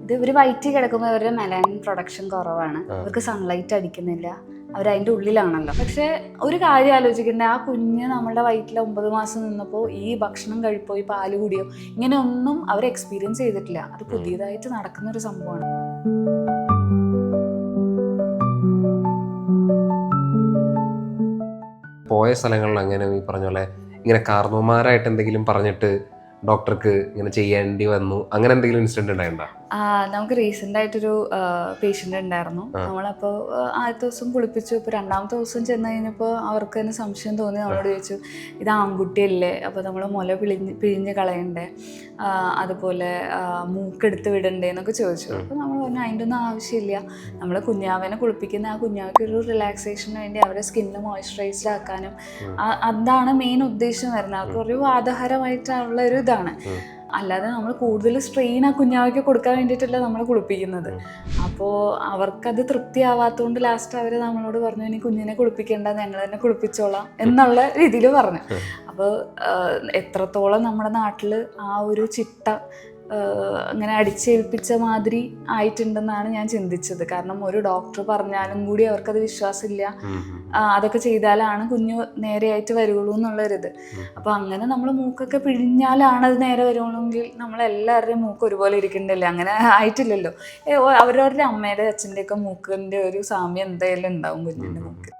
ഇത് ഇവർ വയറ്റിൽ കിടക്കുമ്പോൾ അവരുടെ മെലാനിൻ പ്രൊഡക്ഷൻ കുറവാണ്, അവർക്ക് സൺലൈറ്റ് അടിക്കുന്നില്ല, അവരതിൻ്റെ ഉള്ളിലാണല്ലോ. പക്ഷേ ഒരു കാര്യം ആലോചിക്കേണ്ട, ആ കുഞ്ഞ് നമ്മുടെ വയറ്റിൽ 9 മാസം നിന്നപ്പോൾ ഈ ഭക്ഷണം കഴിപ്പോ ഈ പാല് കുടിയോ ഇങ്ങനെ ഒന്നും അവർ എക്സ്പീരിയൻസ് ചെയ്തിട്ടില്ല. അത് പുതിയതായിട്ട് നടക്കുന്നൊരു സംഭവമാണ്. പോയ സ്ഥലങ്ങളിൽ അങ്ങനെ ഈ പറഞ്ഞ പോലെ ഇങ്ങനെ കാർന്നോമാരായിട്ട് എന്തെങ്കിലും പറഞ്ഞിട്ട് ഡോക്ടർക്ക് ഇങ്ങനെ ചെയ്യേണ്ടി വന്നു, അങ്ങനെ എന്തെങ്കിലും ഇൻസിഡന്റ് ഉണ്ടായിട്ടുണ്ടോ? നമുക്ക് റീസെൻ്റ് ആയിട്ടൊരു പേഷ്യൻ്റ് ഉണ്ടായിരുന്നു. നമ്മളപ്പോൾ ആദ്യത്തെ ദിവസം കുളിപ്പിച്ചു. ഇപ്പോൾ രണ്ടാമത്തെ ദിവസം ചെന്ന് കഴിഞ്ഞപ്പോൾ അവർക്ക് തന്നെ സംശയം തോന്നി. നമ്മളോട് ചോദിച്ചു, ഇത് ആൺകുട്ടിയല്ലേ, അപ്പോൾ നമ്മൾ മുല പിഴിഞ്ഞ് കളയണ്ടേ, അതുപോലെ മൂക്കെടുത്ത് വിടണ്ടേ എന്നൊക്കെ ചോദിച്ചു. അപ്പോൾ നമ്മൾ പറഞ്ഞു അതിൻ്റെ ഒന്നും ആവശ്യമില്ല. നമ്മൾ കുഞ്ഞാവനെ കുളിപ്പിക്കുന്ന ആ കുഞ്ഞാവയ്ക്ക് ഒരു റിലാക്സേഷന് വേണ്ടി അവരെ സ്കിന്ന് മോയ്സ്ചറൈസ്ഡ് ആക്കാനും അതാണ് മെയിൻ ഉദ്ദേശം വരുന്നത്. അവർക്ക് ഒരു ആധാരമായിട്ടുള്ള ഒരു ഇതാണ്. അല്ലാതെ നമ്മൾ കൂടുതൽ സ്ട്രെയിൻ ആ കുഞ്ഞാവയ്ക്ക് കൊടുക്കാൻ വേണ്ടിയിട്ടല്ല നമ്മൾ കുളിപ്പിക്കുന്നത്. അപ്പോൾ അവർക്കത് തൃപ്തിയാവാത്തതുകൊണ്ട് ലാസ്റ്റ് അവർ നമ്മളോട് പറഞ്ഞു, ഇനി കുഞ്ഞിനെ കുളിപ്പിക്കേണ്ട, ഞങ്ങൾ തന്നെ കുളിപ്പിച്ചോളാം എന്നുള്ള രീതിയിൽ പറഞ്ഞു. അപ്പോൾ എത്രത്തോളം നമ്മുടെ നാട്ടിൽ ആ ഒരു ചിട്ട അങ്ങനെ അടിച്ചേൽപ്പിച്ച മാതിരി ആയിട്ടുണ്ടെന്നാണ് ഞാൻ ചിന്തിച്ചത്. കാരണം ഒരു ഡോക്ടർ പറഞ്ഞാലും കൂടി അവർക്കത് വിശ്വാസമില്ല, അതൊക്കെ ചെയ്താലാണ് കുഞ്ഞ് നേരെയായിട്ട് വരുള്ളൂ എന്നുള്ളൊരിത്. അപ്പോൾ അങ്ങനെ നമ്മൾ മൂക്കൊക്കെ പിഴിഞ്ഞാലാണ് അത് നേരെ വരുള്ളൂങ്കിൽ നമ്മളെല്ലാവരുടെയും മൂക്ക് ഒരുപോലെ ഇരിക്കണ്ടല്ലേ? അങ്ങനെ ആയിട്ടില്ലല്ലോ. അവരവരുടെ അമ്മയുടെ അച്ഛൻ്റെയൊക്കെ മൂക്കിൻ്റെ ഒരു സാമ്യം എന്തായാലും ഉണ്ടാവും കുഞ്ഞിൻ്റെ മൂക്ക്.